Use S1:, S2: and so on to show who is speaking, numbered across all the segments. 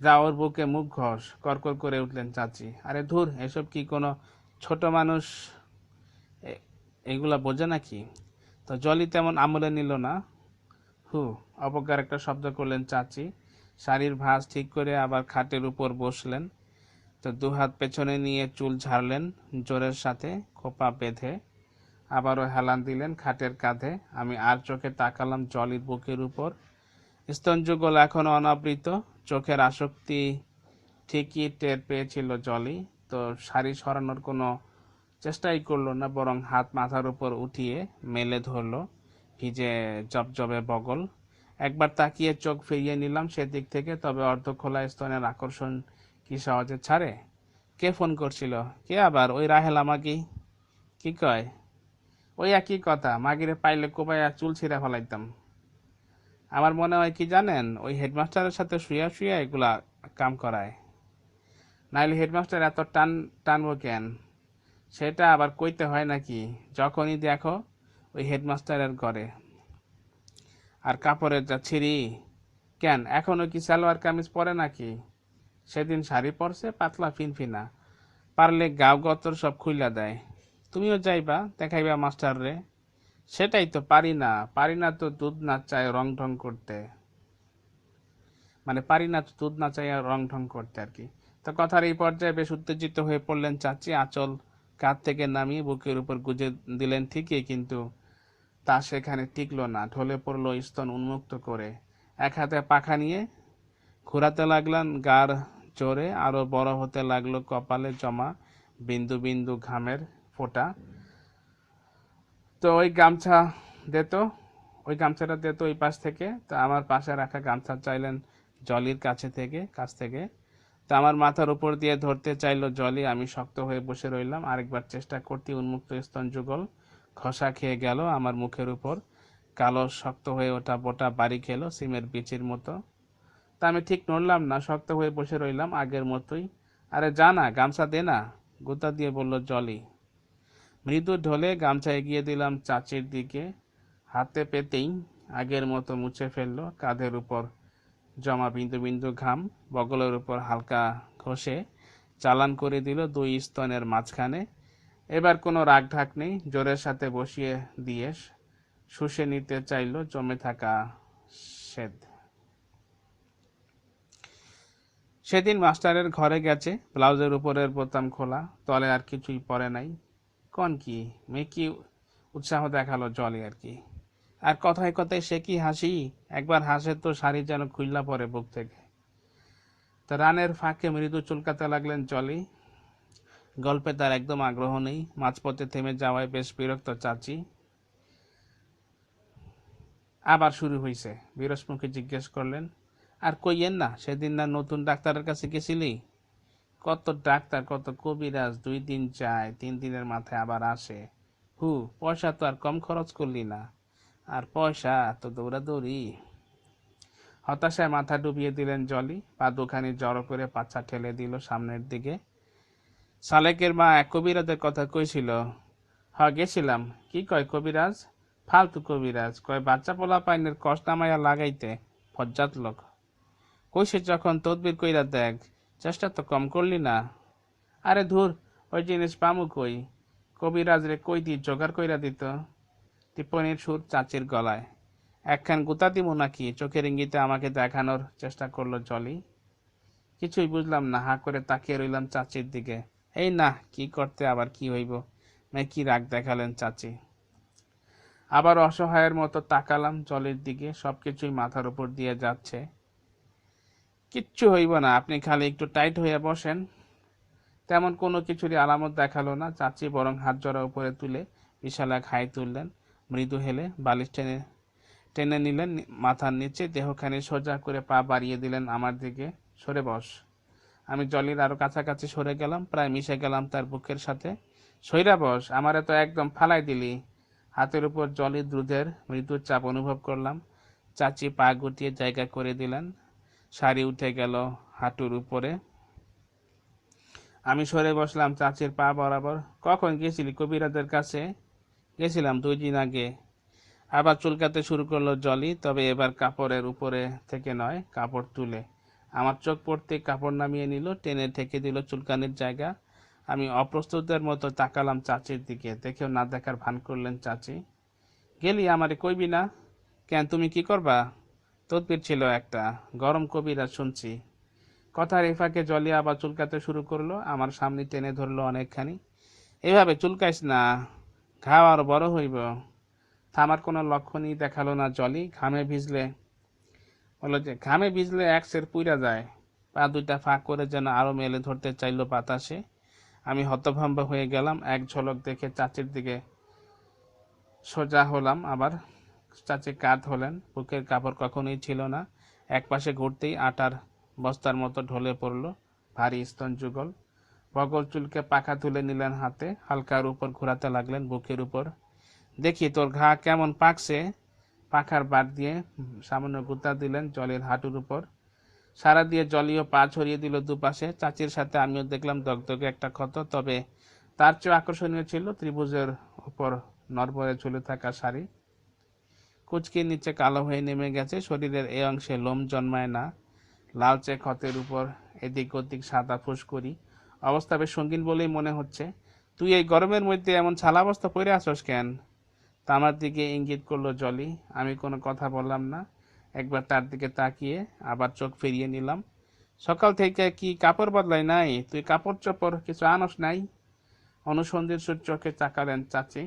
S1: যা ওর বুকে মুখ ঘষ, করকর করে উঠলেন চাচি। আরে ধুর, এসব কি কোনো ছোট মানুষ এগুলা বোঝে নাকি? তো জলি তেমন আমলে নিল না। হু, অপকার একটা শব্দ করলেন চাচি। শাড়ির ভাঁজ ঠিক করে আবার খাটের উপর বসলেন। তো দুহাত পেছনে নিয়ে চুল ঝাড়লেন জোরের সাথে, খোপা বেঁধে। আবারও হেলান দিলেন খাটের কাঁধে। আমি আর চোখে তাকালাম জলির বুকের উপর। স্তনযুগল এখনো অনাবৃত, চোখের আসক্তি ঠিকই টের পেয়েছিল জলি। তো শাড়ি সরানোর কোনো চেষ্টাই করলো না, বরং হাত মাথার উপর উঠিয়ে মেলে ধরলো ভিজে জবজবে বগল। একবার তাকিয়ে চোখ ফিরিয়ে নিলাম সেদিক থেকে, তবে অর্ধখোলা স্তনের আকর্ষণ কি সহজে ছাড়ে? কে ফোন করছিল? কে আবার? ওই রাহেল আমাকে কি কয়? ওই একই কথা, মাগিরে পাইলে কোবাইয়া চুল ছিঁড়ে ফেলাইতাম। আমার মনে হয় কি জানেন, ওই হেডমাস্টারের সাথে শুয়া শুয়া এগুলা কাম করায়। নাইলে হেডমাস্টার এত টানবো কেন? সেটা আবার কইতে হয় নাকি? যখনই দেখো ওই হেডমাস্টারের ঘরে। আর কাপড়ের যা ছিঁড়ি! কেন, এখনো কি সালোয়ার কামিজ পরে নাকি? সেদিন শাড়ি পরছে, পাতলা ফিনফিনা, পারলে গাও গতর সব খুইলা দেয়। তুমিও যাইবা, দেখাইবা মাস্টার রে। সেটাই তো পারি না, পারি না তো দুধ না চায় রং ঢং করতে। মানে পারি না তো দুধ না চাই রং ঢং করতে আর কি। তো কথার এই পর্যায়ে বেশ উত্তেজিত হয়ে পড়লেন চাচি। আঁচল কাঁধ থেকে নামিয়ে বুকের উপর গুজে দিলেন ঠিকই, কিন্তু তা সেখানে টিকলো না, ঢলে পড়লো স্তন উন্মুক্ত করে। এক হাতে পাখা নিয়ে ঘোরাতে লাগলেন গার জোরে। আরো বড় হতে লাগলো কপালে জমা বিন্দু বিন্দু ঘামের ফোঁটা। তো দিত ওই গামছাটা দিত ওই পাশ থেকে। তো আমার পাশে রাখা গামছা চাইলেন জলির কাছ থেকে। তো আমার মাথার উপর দিয়ে ধরতে চাইলো জলি। আমি শক্ত হয়ে বসে রইলাম। আরেকবার চেষ্টা করতে উন্মুক্ত স্তন যুগল খসা খেয়ে গেল আমার মুখের উপর। কালো শক্ত হয়ে ওঠা বোটা বাড়ি খেলো সিমের বিচির মতো। তা আমি ঠিক নড়লাম না, শক্ত হয়ে বসে রইলাম আগের মতোই। আরে যা না, গামছা দে না, গুতা দিয়ে বলল জলি। মৃদু ঢলে গামছা এগিয়ে দিলাম চাচির দিকে। হাতে পেতেই আগের মতো মুছে ফেললো কাঁধের উপর জমা বিন্দু বিন্দু ঘাম। বগলের উপর হালকা ঘষে চালান করে দিল দুই স্তনের মাঝখানে। এবার কোনো রাগ ঢাক নেই, জোরের সাথে বসিয়ে দিয়ে শুষে নিতে চাইল জমে থাকা সেদ। সেদিন মাস্টারের ঘরে গেছে, ব্লাউজের উপরের বোতাম খোলা, তলে আর কিছুই পরে নাই। কন কি মেয়ে, কি উৎসাহ দেখালো জলে আর কি। আর কথায় কথায় সে কি হাসি! একবার হাসে তো শাড়ি যেন খুইল্লা পরে বুক থেকে। তা রানের ফাঁকে মৃদু চুলকাতে লাগলেন জলি। গল্পে তার একদম আগ্রহ নেই, মাঝপথে থেমে যাওয়ায় বেশ বিরক্ত চাচি। আবার শুরু হইছে? বিরস মুখে জিজ্ঞেস করলেন। আর কইয়েন না, সেদিন না নতুন ডাক্তারের কাছে গেছিলি? কত ডাক্তার, কত কবিরাজ, 2 দিন যায়, 3 দিনের মাথায় আবার আসে। হু, পয়সা তো আর কম খরচ করলি না। আর পয়সা তো দৌড়াদৌড়ি। হতাশায় মাথা ডুবিয়ে দিলেন জলি। পা দুখানি জড়ো করে পাছা ঠেলে দিল সামনের দিকে। সালেকের মা এক কবিরাজের কথা কইছিল। গেছিলাম। কি কয় কবিরাজ? ফালতু কবিরাজ কয় বাচ্চা পোলা পাইনের কষ্ট নামাইয়া লাগাইতে। ফজ্জাত লোক। কইছে যখন তদবির কইরা দেখ, চেষ্টা তো কম করলি না। আরে ধুর, ওই জিনিস পামু কই? কবিরাজ রে কই দি জোগাড় কইরা দিত। টিপ্পনির সুর চাচির গলায়। একখান গুতা দিমু নাকি? চোখের ইঙ্গিতে আমাকে দেখানোর চেষ্টা করলো জলি। কিছুই বুঝলাম না, হা করে তাকিয়ে রইলাম চাচির দিকে। এই না, কি করতে আবার কি হইব? কি রাগ দেখালেন চাচি। আবার অসহায়ের মতো তাকালাম জলের দিকে। সবকিছুই মাথার উপর দিয়ে যাচ্ছে। কিচ্ছু হইব না, আপনি খালি একটু টাইট হইয়া বসেন। তেমন কোনো কিছুরই আলামত দেখালো না চাচি, বরং হাত জোড়া উপরে তুলে বিশাল এক হাই তুললেন। মৃদু হেলে বালিশ টেনে টেনে নিলেন মাথার নিচে, দেহখানি সোজা করে পা বাড়িয়ে দিলেন আমার দিকে। সরে বস। আমি জলির আরো কাছাকাছি সরে গেলাম, প্রায় মিশে গেলাম তার বুকের সাথে। সইরা বস, আমারে তো একদম ফালাই দিলি। হাতের উপর জলির দুধের মৃদু চাপ অনুভব করলাম। চাচি পা গুটিয়ে জায়গা করে দিলেন। শাড়ি উঠে গেল হাঁটুর উপরে। আমি সরে বসলাম চাচির পা বরাবর। কখন গেছিলি কবিরাজের কাছে? গেছিলাম 2 দিন আগে। আবার চুলকাতে শুরু করলো জলি, তবে এবার কাপড়ের উপরে থেকে নয়, কাপড় তুলে। আমার চোখ পড়তে কাপড় নামিয়ে নিল, টেনে ঠেকে দিল চুলকানির জায়গা। আমি অপ্রস্তুতের মতো তাকালাম চাচির দিকে, দেখেও না দেখার ভান করলেন চাচি। গেলি, আমারে কইবি না? কেন, তুমি কি করবা? তদবির ছিল একটা, গরম কবিরাজ শুনছি। কথার এই ফাঁকে জলি আবার চুলকাতে শুরু করলো, আমার সামনে টেনে ধরলো অনেকখানি। এভাবে চুলকাইস না, ঘাও আরো বড় হইব। থামার কোনো লক্ষণই দেখালো না জলি। ঘামে ভিজলে এক সের পুইরা যায়। পা দুইটা ফাঁক করে যেন আরো মেলে ধরতে চাইলো বাতাসে। আমি হতভম্ব হয়ে গেলাম। এক ঝলক দেখে চাচির দিকে সোজা হলাম। আবার চাচি কাত হলেন। বুকের কাপড় কখনোই ছিল না। এক পাশে ঘুরতেই আটার বস্তার মতো ঢলে পড়ল ভারী স্তন যুগল। বগল চুলকে পাখা তুলে নিলেন হাতে, হালকার উপর ঘোরাতে লাগলেন বুকের উপর। দেখি তোর ঘা কেমন পাকছে। পাখার বাট দিয়ে সামান্য গুতা দিলেন জলের হাঁটুর উপর। সারা দিয়ে জলীয় পা ছড়িয়ে দিল দুপাশে। চাচির সাথে আমিও দেখলাম দগদগে একটা ক্ষত, তবে তার চেয়ে আকর্ষণীয় ছিল ত্রিভুজের উপর নড়বড়ে ঝুলে থাকা শাড়ি। কুচকির নিচে কালো হয়ে নেমে গেছে, শরীরের এ অংশে লোম জন্মায় না। লালচে ক্ষতের উপর এদিক ওদিক সাদা ফুসকুড়ি। অবস্থা বেশ সঙ্গীন বলেই মনে হচ্ছে। তুই এই গরমের মধ্যে এমন ছালা অবস্থা পরে আসস কেন? তামার দিকে ইঙ্গিত করলো জলি। আমি কোনো কথা বললাম না। একবার তার দিকে তাকিয়ে আবার চোখ ফিরিয়ে নিলাম। সকাল থেকে কি কাপড় বদলাই নাই? তুই কাপড় চোপড় কিছু আনস নাই? অনুসন্ধির চোখে তাকালেন চাচি।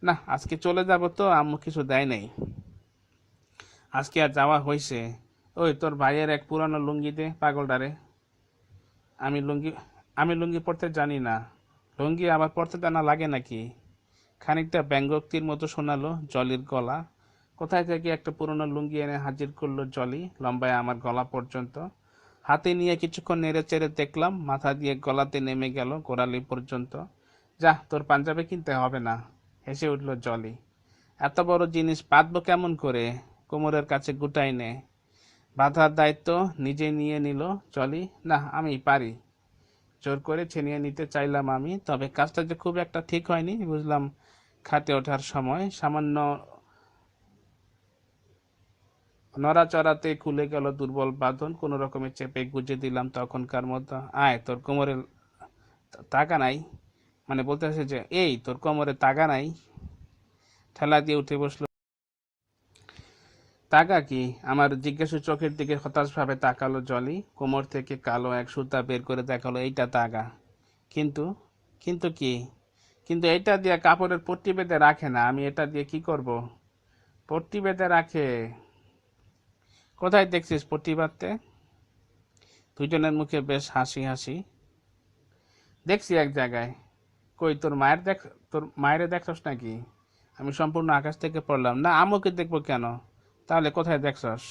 S1: না, আজকে চলে যাব তো, আম্মু কিছু দেয় নাই। আজকে আর যাওয়া হয়েছে। ওই তোর ভাইয়ের এক পুরানো লুঙ্গি দে পাগলটারে। আমি লুঙ্গি আমি লুঙ্গি পরতে জানি না। লুঙ্গি আবার পরতে জানা লাগে নাকি? খানিকটা ব্যঙ্গোক্তির মতো শোনালো জলির গলা। কোথায় থেকে একটা পুরনো লুঙ্গি এনে হাজির করলো জলি, লম্বায় আমার গলা পর্যন্ত। হাতে নিয়ে কিছুক্ষণ নেড়ে চেড়ে দেখলাম, মাথা দিয়ে গলাতে নেমে গেল গোড়ালি পর্যন্ত। যা, তোর পাঞ্জাবি কিনতে হবে না, হেসে উঠল জলি। এত বড় জিনিস বাঁধবো কেমন করে? কোমরের কাছে গুটাই নে। বাঁধার দায়িত্ব নিজে নিয়ে নিল জলি। না, আমি পারি। জোর করে ছিনিয়ে নিতে চাইলাম আমি, তবে কাজটা যে খুব একটা ঠিক হয়নি বুঝলাম খাটে ওঠার সময়। সামান্য নড়াচড়াতে খুলে গেল দুর্বল বাঁধন। কোনো রকমে চেপে গুজে দিলাম তখনকার মতো। আয়, তোর কোমরে তাগা নাই? মানে বলতে আছে যে, এই তোর কোমরে তাগা নাই? ঠেলা দিয়ে উঠে বসলো। তাগা কি? আমার জিজ্ঞাসু চোখের দিকে হতাশভাবে তাকালো জলি। কোমর থেকে কালো এক সুতা বের করে দেখালো, এইটা তাগা। কিন্তু কিন্তু কি? কিন্তু এটা দিয়ে কাপড়ের পট্টি বেঁধে রাখে না, আমি এটা দিয়ে কি করব? পট্টি বেঁধে রাখে? কোথায় দেখছিস পট্টি বাঁধতে? দুজনের মুখে বেশ হাসি হাসি। দেখছি এক জায়গায়। কই, তোর মায়ের দেখছস নাকি? আমি সম্পূর্ণ আকাশ থেকে পড়লাম। না, আম্মুকে দেখবো কেন? তাহলে কোথায় দেখছস?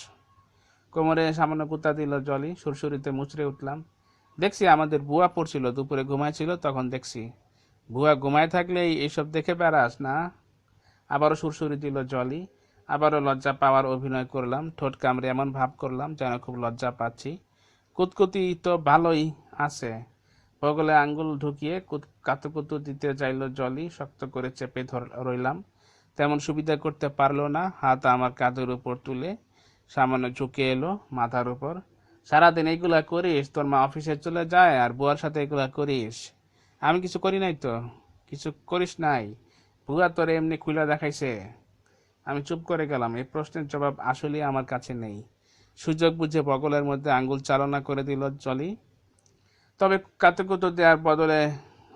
S1: কোমরে সামান্য গুতা দিল জলি। সুরসুরিতে মুচড়ে উঠলাম। দেখছি, আমাদের বুয়া পড়ছিল, দুপুরে ঘুমাইছিল তখন দেখছি। বুয়া ঘুমায় থাকলে এইসব দেখে বেড়াস না? আবারও সুরসুরি দিল জলি। আবারও লজ্জা পাওয়ার অভিনয় করলাম, ঠোঁট কামড়ে এমন ভাব করলাম যেন খুব লজ্জা পাচ্ছি। কুতকুতি তো ভালোই আছে। বগলে আঙ্গুল ঢুকিয়ে কাতুকুতু দিতে চাইল জলি। শক্ত করে চেপে রইলাম। তেমন সুবিধা করতে পারলো না। হাত আমার কাঁধের উপর তুলে সামান্য ঝুঁকে এলো মাথার উপর। সারাদিন এইগুলা করিস? তোর মা অফিসে চলে যায় আর বুয়ার সাথে এগুলা করিস? আমি কিছু করি নাই তো। কিছু করিস নাই? বুয়া তোরে এমনি খুলে দেখাইছে? আমি চুপ করে গেলাম। এই প্রশ্নের জবাব আসলেই আমার কাছে নেই। সুযোগ বুঝে বগলের মধ্যে আঙ্গুল চালনা করে দিল জলি। তবে কাতুকুতু দেওয়ার বদলে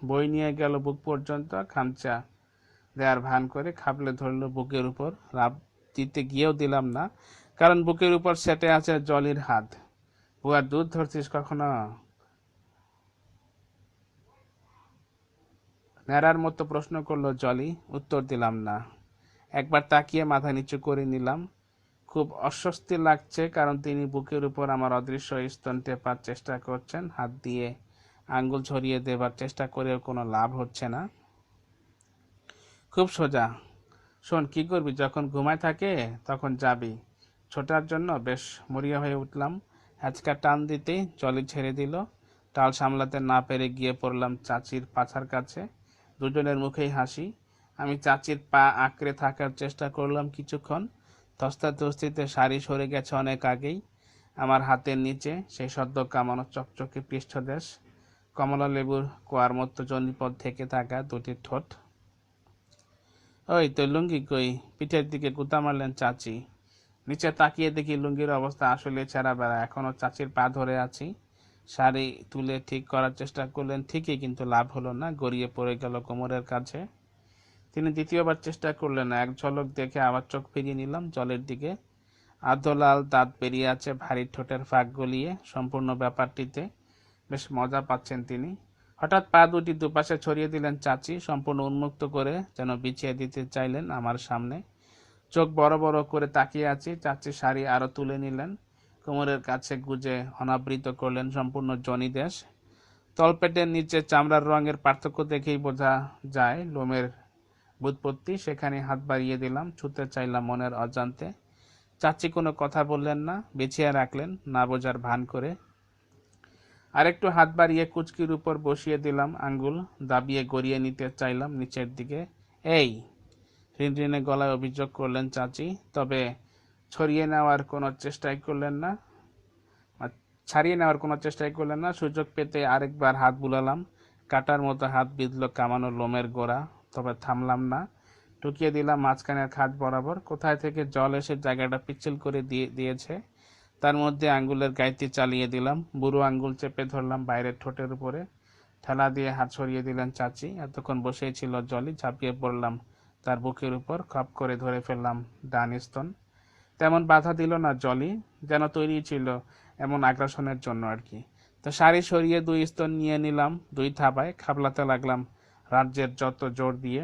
S1: বই নিয়ে গেল বুক পর্যন্ত। খামচা দেওয়ার ভান করে খাবলে ধরলো বুকের উপর। লাফ দিতে গিয়েও দিলাম না, কারণ বুকের উপর সেটে আছে জলির হাত। বুয়ার দুধ ধরছিস কখনো? ন্যাড়ার মতো প্রশ্ন করলো জলি। উত্তর দিলাম না। একবার তাকিয়ে মাথা নিচু করে নিলাম। খুব অস্বস্তি লাগছে, কারণ তিনি বুকের উপর আমার অদৃশ্য স্তন টেপার চেষ্টা করছেন। হাত দিয়ে আঙ্গুল ছড়িয়ে দেবার চেষ্টা করেও কোনো লাভ হচ্ছে না। খুব সোজা। শোন, কি করবি যখন ঘুমায় থাকে তখন যাবি। ছোটার জন্য বেশ মরিয়া হয়ে উঠলাম। হ্যাচকা টান দিতেই জলি ছেড়ে দিল। টাল সামলাতে না পেরে গিয়ে পড়লাম চাচির পাছার কাছে। দুজনের মুখেই হাসি। আমি চাচির পা আঁকড়ে থাকার চেষ্টা করলাম কিছুক্ষণ। ধস্তাধস্তিতে শাড়ি সরে গেছে অনেক আগেই। আমার হাতের নিচে সেই সদ্য কামানো চকচকে পৃষ্ঠদেশ, কমলা লেবুর কোয়ার মতো জনিপদ থেকে থাকা দুটি ঠোঁট। ওই তো লুঙ্গি কই? পিঠের দিকে গুতা মারলেন চাচি। নিচে তাকিয়ে দেখি লুঙ্গির অবস্থা আসলে ছেঁড়া বেড়া, এখনো চাচির পা ধরে আছি। শাড়ি তুলে ঠিক করার চেষ্টা করলেন ঠিকই, কিন্তু লাভ হলো না, গড়িয়ে পড়ে গেল কোমরের কাছে। তিনি দ্বিতীয়বার চেষ্টা করলেন না, এক ঝলক দেখে আবার চোখ ফিরিয়ে নিলাম জলের দিকে। আধলাল দাঁত বেরিয়ে আছে ভারী ঠোঁটের ফাঁক গলিয়ে। সম্পূর্ণ ব্যাপারটিতে বেশ মজা পাচ্ছেন তিনি। হঠাৎ পা দুটি দুপাশে ছড়িয়ে দিলেন চাচি, সম্পূর্ণ উন্মুক্ত করে যেন বিছিয়ে দিতে চাইলেন আমার সামনে। চোখ বড় বড় করে তাকিয়ে আছি। চাচি শাড়ি আরো তুলে নিলেন, কোমরের কাছে গুজে অনাবৃত করলেন সম্পূর্ণ জনিদেশ। তলপেটের নিচে চামড়ার রঙের পার্থক্য দেখেই বোঝা যায় লোমের ব্যুৎপত্তি। সেখানে হাত বাড়িয়ে দিলাম, ছুঁতে চাইলাম মনের অজান্তে। চাচি কোনো কথা বললেন না, বিছিয়ে রাখলেন না বোঝার ভান করে। আরেকটু হাত বাড়িয়ে কুচকির উপর বসিয়ে দিলাম, আঙ্গুল দাবিয়ে গড়িয়ে নিতে চাইলাম নিচের দিকে। এই, রিনরিনে গলায় অভিযোগ করলেন চাচি, তবে ছড়িয়ে নেওয়ার কোনো চেষ্টাই করলেন না ছাড়িয়ে নেওয়ার কোনো চেষ্টাই করলেন না। সুযোগ পেতে আরেকবার হাত বুলালাম, কাটার মতো হাত বিঁধল কামানো লোমের গোড়া, তবে থামলাম না। ঢুকিয়ে দিলাম মাঝখানের খাট বরাবর। কোথায় থেকে জল এসে জায়গাটা পিচ্ছিল করে দিয়েছে। তার মধ্যে আঙ্গুলের গাইতি চালিয়ে দিলাম, বুড়ো আঙ্গুল চেপে ধরলাম বাইরের ঠোঁটের উপরে। ঠেলা দিয়ে হাত সরিয়ে দিলেন চাচি। এতক্ষণ বসেই ছিল জলি, ঝাঁপিয়ে পড়লাম তার বুকের উপর, খপ করে ধরে ফেললাম ডান স্তন। তেমন বাধা দিল না জলি, যেন তৈরি ছিল এমন আগ্রাসনের জন্য আর কি। তো শাড়ি সরিয়ে দুই স্তন নিয়ে নিলাম দুই থাবায়, খাবলাতে লাগলাম রাজ্যের যত জোর দিয়ে।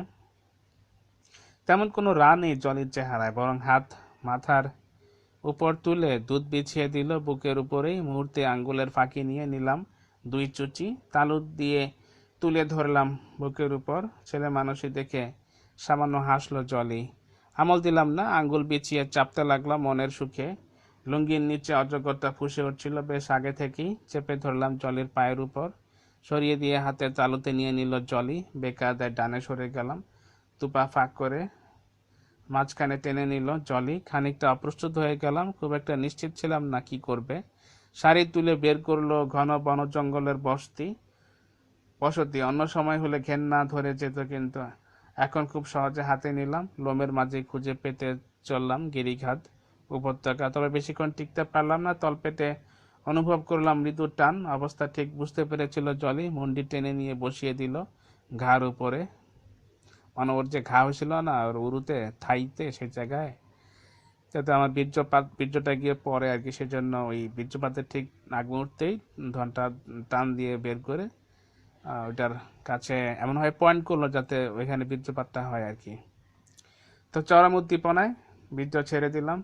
S1: তেমন কোনো রা নেই জলির চেহারায়, বরং হাত মাথার উপর তুলে দুধ বিছিয়ে দিল বুকের উপরেই। মুহূর্তে আঙ্গুলের ফাঁকি নিয়ে নিলাম দুই চুচি, তালু দিয়ে তুলে ধরলাম বুকের উপর। ছেলে মানুষই দেখে সামান্য হাসলো জলি। আমল দিলাম না, আঙ্গুল বিছিয়ে চাপতে লাগলাম মনের সুখে। লুঙ্গির নিচে অজগরটা ফুঁসে উঠছিল বেশ আগে থেকেই। চেপে ধরলাম জলির পায়ের উপর, সরিয়ে দিয়ে হাতের তালুতে নিয়ে নিল জলি। বেকায়দায় ডানে সরে গেলাম, দুপা ফাঁক করে মাঝখানে টেনে নিল জলি। খানিকটা অপ্রস্তুত হয়ে গেলাম, খুব একটা নিশ্চিত ছিলাম না কি করবে। শাড়ি তুলে বের করলো ঘন বন জঙ্গলের বসতি। অন্য সময় হলে ঘেন্না ধরে যেত, কিন্তু এখন খুব সহজে হাতে নিলাম। লোমের মাঝে খুঁজে পেতে চললাম গিরিঘাট উপত্যকা, তবে বেশিক্ষণ টিকতে পারলাম না। তলপেটে অনুভব করলাম মৃদু টান। অবস্থা ঠিক বুঝতে পেরেছিল জলি, মুন্ডি টেনে নিয়ে বসিয়ে দিল ঘাড় উপরে। মানে ওর যে ঘা হয়েছিল না ওর উরুতে, থাইতে, সেই জায়গায়, যাতে আমার বীর্যটা গিয়ে পড়ে আর কি, সেজন্য ওই বীর্যপাতের ঠিক আগ মুহূর্তেই ধনটা টান দিয়ে বের করে ওইটার কাছে এমনভাবে পয়েন্ট করলো যাতে ওইখানে বীর্যপাতটা হয় আর কি। তো চরম উদ্দীপনায় বীর্য ছেড়ে দিলাম।